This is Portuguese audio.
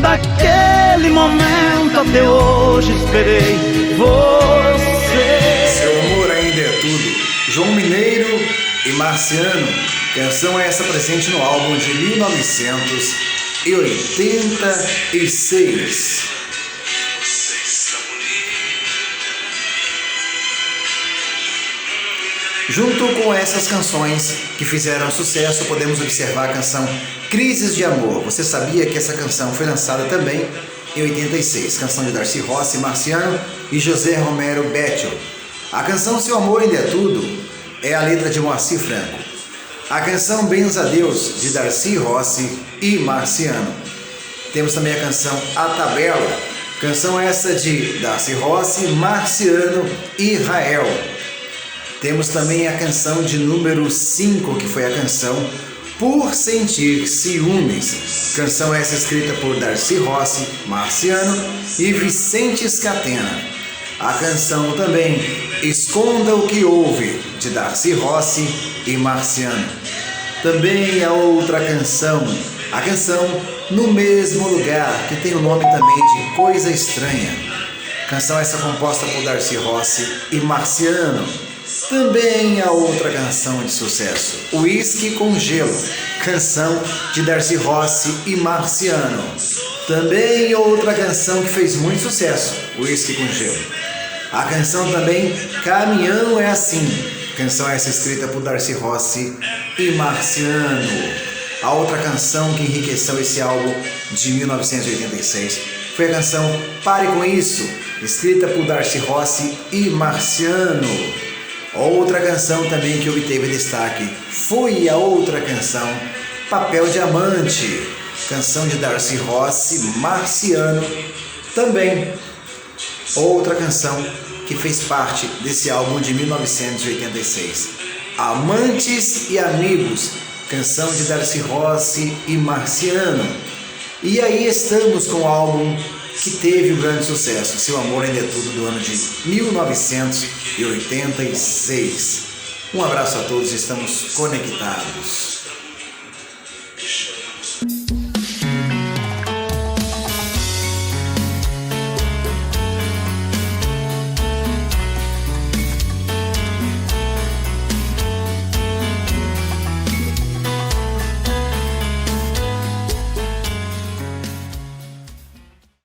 Daquele momento até hoje esperei você. Seu amor ainda é tudo. João Mineiro e Marciano. Canção essa presente no álbum de 1986. Junto com essas canções que fizeram sucesso, podemos observar a canção Crises de Amor. Você sabia que essa canção foi lançada também em 86? Canção de Darcy Rossi, Marciano e José Romero Bettel. A canção Seu Amor Ainda é Tudo é a letra de Moacir Franco. A canção Benza a Deus, de Darcy Rossi e Marciano. Temos também a canção A Tabela, canção essa de Darcy Rossi, Marciano e Israel. Temos também a canção de número 5, que foi a canção Por Sentir Ciúmes. Canção essa escrita por Darcy Rossi, Marciano e Vicente Scatena. A canção também Esconda o que Houve, de Darcy Rossi e Marciano. Também a outra canção, a canção No Mesmo Lugar, que tem o nome também de Coisa Estranha. Canção essa composta por Darcy Rossi e Marciano. Também a outra canção de sucesso, Whisky com Gelo, canção de Darcy Rossi e Marciano. Também outra canção que fez muito sucesso, Whisky com Gelo. A canção também Caminhão é Assim, canção essa escrita por Darcy Rossi e Marciano. A outra canção que enriqueceu esse álbum de 1986 foi a canção Pare Com Isso, escrita por Darcy Rossi e Marciano. Outra canção também que obteve destaque foi a outra canção Papel Diamante, canção de Darcy Rossi, Marciano. Também outra canção que fez parte desse álbum de 1986, Amantes e Amigos, canção de Darcy Rossi e Marciano. E aí estamos com o álbum que teve um grande sucesso, Seu Amor Ainda é Tudo, do ano de 1986. Um abraço a todos, estamos conectados.